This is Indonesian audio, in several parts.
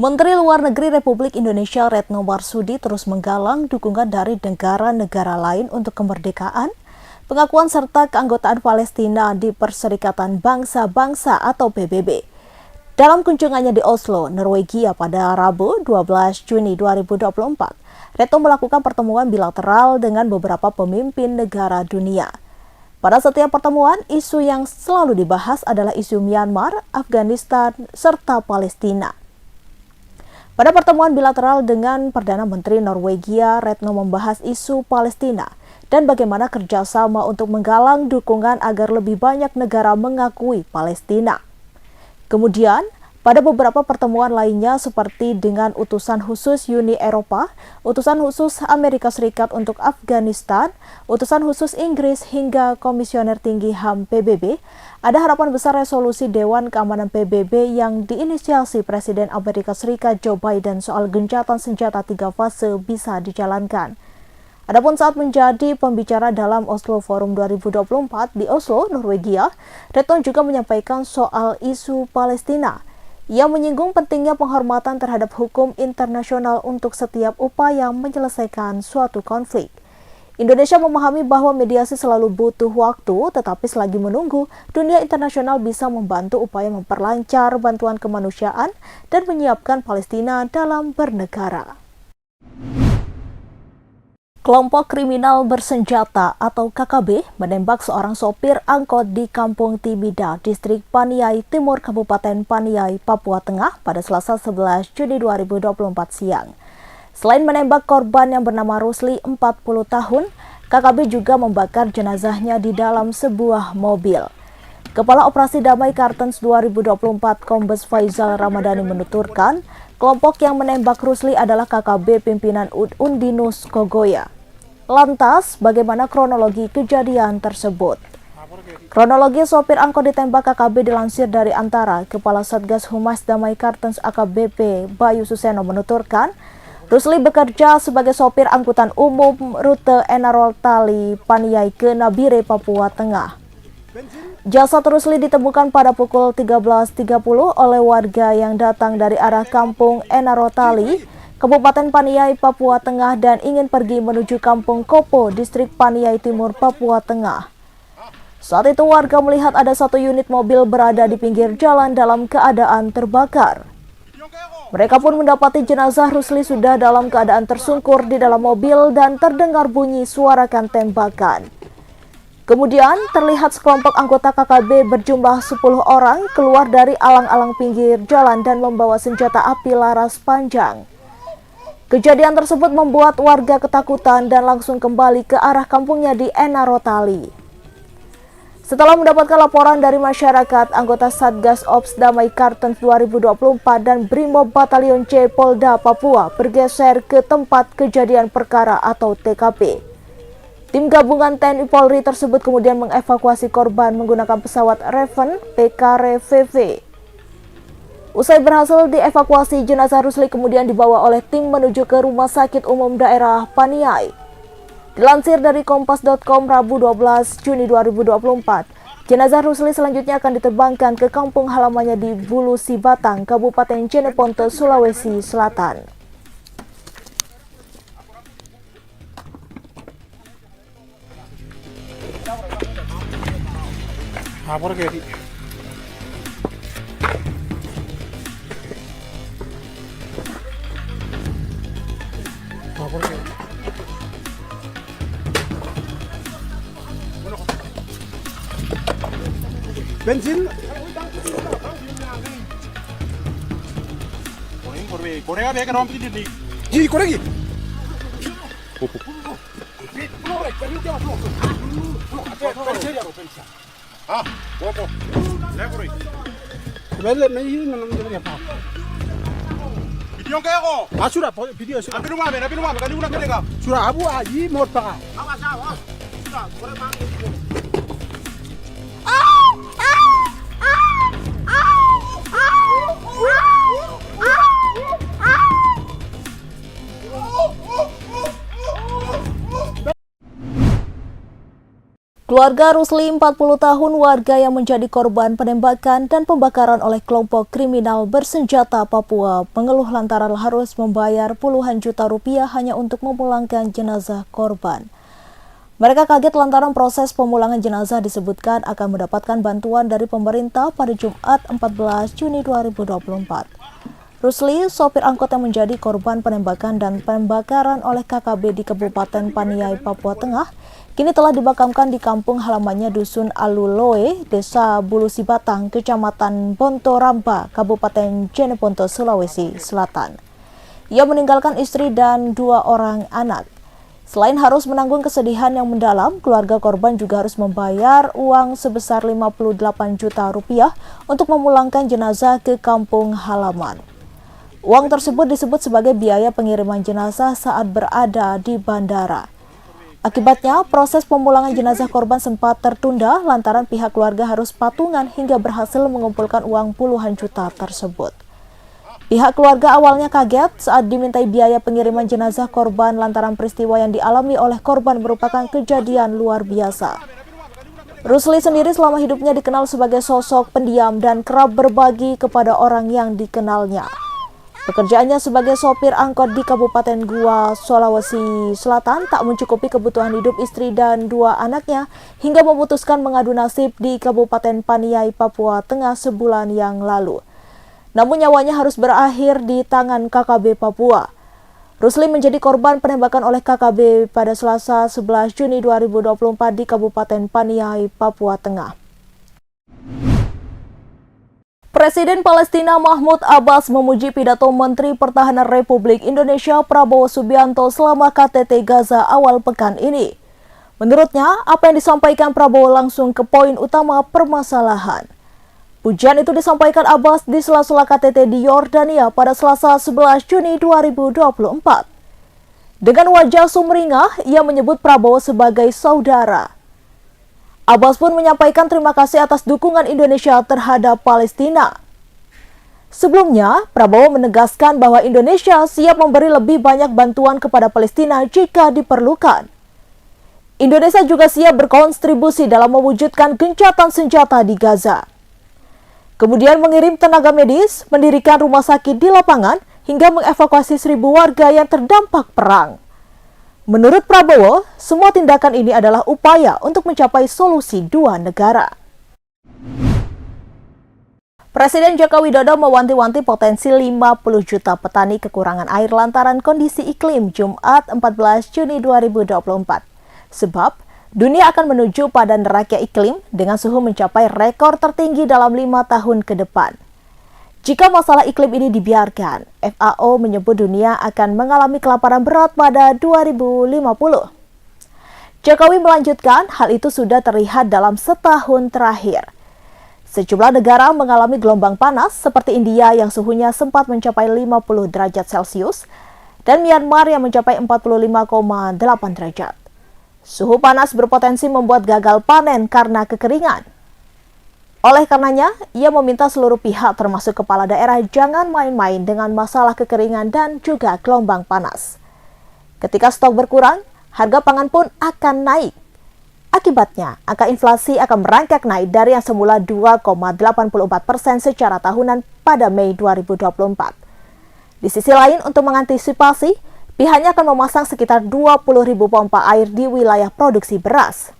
Menteri Luar Negeri Republik Indonesia Retno Marsudi terus menggalang dukungan dari negara-negara lain untuk kemerdekaan, pengakuan serta keanggotaan Palestina di Perserikatan Bangsa-Bangsa atau PBB. Dalam kunjungannya di Oslo, Norwegia pada Rabu 12 Juni 2024, Retno melakukan pertemuan bilateral dengan beberapa pemimpin negara dunia. Pada setiap pertemuan, isu yang selalu dibahas adalah isu Myanmar, Afghanistan, serta Palestina. Pada pertemuan bilateral dengan Perdana Menteri Norwegia, Retno membahas isu Palestina dan bagaimana kerjasama untuk menggalang dukungan agar lebih banyak negara mengakui Palestina. Kemudian, pada beberapa pertemuan lainnya seperti dengan utusan khusus Uni Eropa, utusan khusus Amerika Serikat untuk Afghanistan, utusan khusus Inggris hingga Komisioner Tinggi HAM PBB, ada harapan besar resolusi Dewan Keamanan PBB yang diinisiasi Presiden Amerika Serikat Joe Biden soal gencatan senjata 3 fase bisa dijalankan. Adapun saat menjadi pembicara dalam Oslo Forum 2024 di Oslo, Norwegia, Retno juga menyampaikan soal isu Palestina. Ia menyinggung pentingnya penghormatan terhadap hukum internasional untuk setiap upaya menyelesaikan suatu konflik. Indonesia memahami bahwa mediasi selalu butuh waktu, tetapi selagi menunggu, dunia internasional bisa membantu upaya memperlancar bantuan kemanusiaan dan menyiapkan Palestina dalam bernegara. Kelompok kriminal bersenjata atau KKB menembak seorang sopir angkot di Kampung Timida, Distrik Paniai Timur, Kabupaten Paniai, Papua Tengah pada Selasa 11 Juni 2024 siang. Selain menembak korban yang bernama Rusli 40 tahun, KKB juga membakar jenazahnya di dalam sebuah mobil. Kepala Operasi Damai Kartens 2024 Kombes Faizal Ramadhani menuturkan, kelompok yang menembak Rusli adalah KKB pimpinan Undinus Kogoya. Lantas, bagaimana kronologi kejadian tersebut? Kronologi sopir angkot ditembak KKB dilansir dari Antara. Kepala Satgas Humas Damai Kartens AKBP Bayu Suseno menuturkan, Rusli bekerja sebagai sopir angkutan umum rute Enarol Tali Paniai ke Nabire, Papua Tengah. Jasad Rusli ditemukan pada pukul 13.30 oleh warga yang datang dari arah Kampung Enarotali, Kabupaten Paniai, Papua Tengah dan ingin pergi menuju Kampung Kopo, Distrik Paniai Timur, Papua Tengah. Saat itu warga melihat ada satu unit mobil berada di pinggir jalan dalam keadaan terbakar. Mereka pun mendapati jenazah Rusli sudah dalam keadaan tersungkur di dalam mobil dan terdengar bunyi suarakan tembakan. Kemudian terlihat sekelompok anggota KKB berjumlah 10 orang keluar dari alang-alang pinggir jalan dan membawa senjata api laras panjang. Kejadian tersebut membuat warga ketakutan dan langsung kembali ke arah kampungnya di Enarotali. Setelah mendapatkan laporan dari masyarakat, anggota Satgas Ops Damai Kartens 2024 dan Brimob Batalion C Polda Papua bergeser ke tempat kejadian perkara atau TKP. Tim gabungan TNI Polri tersebut kemudian mengevakuasi korban menggunakan pesawat Raven PKRVV. Usai berhasil dievakuasi, jenazah Rusli kemudian dibawa oleh tim menuju ke Rumah Sakit Umum Daerah Paniai. Dilansir dari Kompas.com Rabu 12 Juni 2024, jenazah Rusli selanjutnya akan diterbangkan ke kampung halamannya di Bulusi Batang, Kabupaten Jeneponto, Sulawesi Selatan. Lapor ke di. Lapor ke. Bensin. Korega be ka rompi di. Ji koregi. Ah, wopo. Lekori. Belle me yini nam de apa. Video kayak kok. Asura video asura. Api rumah kan diulang kerja. Surah abu aji mot pa. Apa sawa? Sudah, boleh manggil. Keluarga Rusli, 40 tahun, warga yang menjadi korban penembakan dan pembakaran oleh kelompok kriminal bersenjata Papua, mengeluh lantaran harus membayar puluhan juta rupiah hanya untuk memulangkan jenazah korban. Mereka kaget lantaran proses pemulangan jenazah disebutkan akan mendapatkan bantuan dari pemerintah pada Jumat 14 Juni 2024. Rusli, sopir angkot yang menjadi korban penembakan dan pembakaran oleh KKB di Kabupaten Paniai, Papua Tengah, kini telah dimakamkan di kampung halamannya Dusun Aluloe, Desa Bulusi Batang, Kecamatan Bonto Ramba, Kabupaten Jeneponto, Sulawesi Selatan. Ia meninggalkan istri dan 2 orang anak. Selain harus menanggung kesedihan yang mendalam, keluarga korban juga harus membayar uang sebesar 58 juta rupiah untuk memulangkan jenazah ke kampung halaman. Uang tersebut disebut sebagai biaya pengiriman jenazah saat berada di bandara. Akibatnya, proses pemulangan jenazah korban sempat tertunda lantaran pihak keluarga harus patungan hingga berhasil mengumpulkan uang puluhan juta tersebut. Pihak keluarga awalnya kaget saat dimintai biaya pengiriman jenazah korban lantaran peristiwa yang dialami oleh korban merupakan kejadian luar biasa. Rusli sendiri selama hidupnya dikenal sebagai sosok pendiam dan kerap berbagi kepada orang yang dikenalnya. Pekerjaannya sebagai sopir angkot di Kabupaten Gua, Sulawesi Selatan tak mencukupi kebutuhan hidup istri dan 2 anaknya hingga memutuskan mengadu nasib di Kabupaten Paniai, Papua Tengah sebulan yang lalu. Namun nyawanya harus berakhir di tangan KKB Papua. Rusli menjadi korban penembakan oleh KKB pada Selasa 11 Juni 2024 di Kabupaten Paniai, Papua Tengah. Presiden Palestina Mahmud Abbas memuji pidato Menteri Pertahanan Republik Indonesia Prabowo Subianto selama KTT Gaza awal pekan ini. Menurutnya, apa yang disampaikan Prabowo langsung ke poin utama permasalahan. Pujian itu disampaikan Abbas di sela-sela KTT di Yordania pada Selasa 11 Juni 2024. Dengan wajah sumringah, ia menyebut Prabowo sebagai saudara. Abbas pun menyampaikan terima kasih atas dukungan Indonesia terhadap Palestina. Sebelumnya, Prabowo menegaskan bahwa Indonesia siap memberi lebih banyak bantuan kepada Palestina jika diperlukan. Indonesia juga siap berkontribusi dalam mewujudkan gencatan senjata di Gaza. Kemudian mengirim tenaga medis, mendirikan rumah sakit di lapangan, hingga mengevakuasi 1.000 warga yang terdampak perang. Menurut Prabowo, semua tindakan ini adalah upaya untuk mencapai solusi 2 negara. Presiden Joko Widodo mewanti-wanti potensi 50 juta petani kekurangan air lantaran kondisi iklim Jumat 14 Juni 2024. Sebab, dunia akan menuju pada neraka iklim dengan suhu mencapai rekor tertinggi dalam 5 tahun ke depan. Jika masalah iklim ini dibiarkan, FAO menyebut dunia akan mengalami kelaparan berat pada 2050. Jokowi melanjutkan, hal itu sudah terlihat dalam setahun terakhir. Sejumlah negara mengalami gelombang panas seperti India yang suhunya sempat mencapai 50 derajat Celcius dan Myanmar yang mencapai 45,8 derajat. Suhu panas berpotensi membuat gagal panen karena kekeringan. Oleh karenanya, ia meminta seluruh pihak termasuk kepala daerah jangan main-main dengan masalah kekeringan dan juga gelombang panas. Ketika stok berkurang, harga pangan pun akan naik. Akibatnya, angka inflasi akan merangkak naik dari yang semula 2,84% secara tahunan pada Mei 2024. Di sisi lain, untuk mengantisipasi, pihaknya akan memasang sekitar 20.000 pompa air di wilayah produksi beras.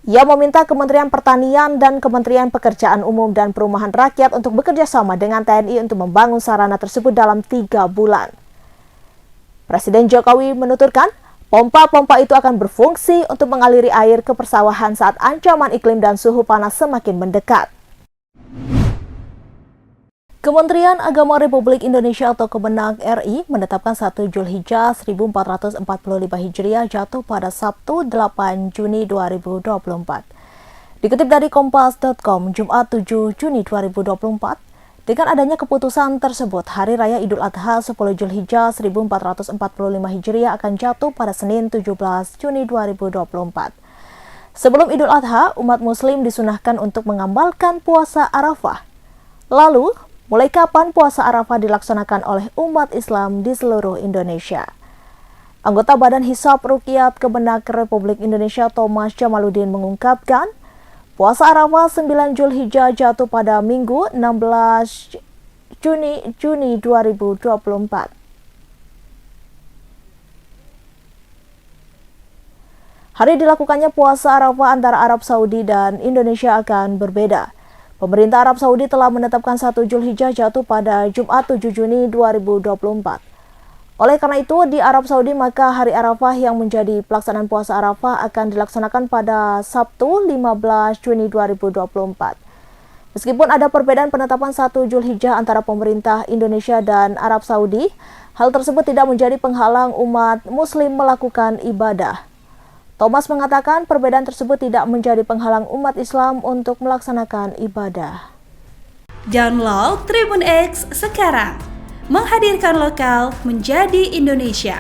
Ia meminta Kementerian Pertanian dan Kementerian Pekerjaan Umum dan Perumahan Rakyat untuk bekerja sama dengan TNI untuk membangun sarana tersebut dalam 3 bulan. Presiden Jokowi menuturkan, pompa-pompa itu akan berfungsi untuk mengaliri air ke persawahan saat ancaman iklim dan suhu panas semakin mendekat. Kementerian Agama Republik Indonesia atau Kemenak RI menetapkan 1 Zulhijjah 1445 Hijriah jatuh pada Sabtu 8 Juni 2024. Dikutip dari Kompas.com, Jumat 7 Juni 2024, dengan adanya keputusan tersebut, Hari Raya Idul Adha 10 Zulhijjah 1445 Hijriah akan jatuh pada Senin 17 Juni 2024. Sebelum Idul Adha, umat Muslim disunahkan untuk mengamalkan puasa Arafah. Lalu, mulai kapan puasa Arafah dilaksanakan oleh umat Islam di seluruh Indonesia? Anggota Badan Hisab Ruqyat Kemenak Republik Indonesia Thomas Jamaluddin mengungkapkan, puasa Arafah 9 Zulhijjah jatuh pada Minggu 16 Juni 2024. Hari dilakukannya puasa Arafah antara Arab Saudi dan Indonesia akan berbeda. Pemerintah Arab Saudi telah menetapkan 1 Zulhijjah jatuh pada Jumat 7 Juni 2024. Oleh karena itu, di Arab Saudi maka hari Arafah yang menjadi pelaksanaan puasa Arafah akan dilaksanakan pada Sabtu 15 Juni 2024. Meskipun ada perbedaan penetapan 1 Zulhijjah antara pemerintah Indonesia dan Arab Saudi, hal tersebut tidak menjadi penghalang umat Muslim melakukan ibadah. Thomas mengatakan perbedaan tersebut tidak menjadi penghalang umat Islam untuk melaksanakan ibadah. Download Tribun X sekarang, menghadirkan lokal menjadi Indonesia.